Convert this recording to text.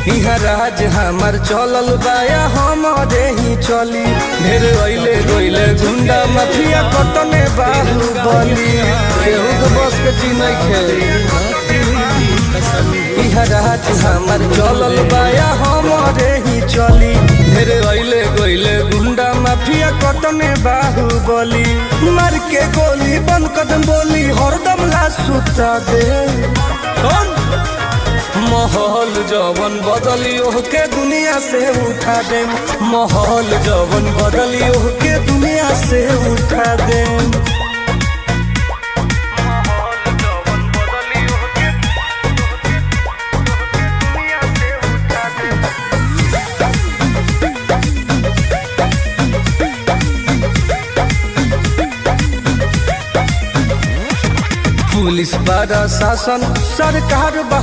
इहाँ राज हमार चलल बाया हमारे ही चली। ढेर अइले गइले गुंडा माफिया कतने बाहुबली, केहू तो बस के चिन्ह खे। इहाँ राज हमार चलल बाया हमारे ही चली। ढेर अइले गइले गुंडा माफिया कतने बाहुबली, मार के गोली बंद कदम बोली हरदम ला सुता दे। माहौल जवन बदली ओहके दुनिया से उठा दे, माहौल जवन बदली ओहके दुनिया से उठा दे। पुलिस प्रशासन सरकार बा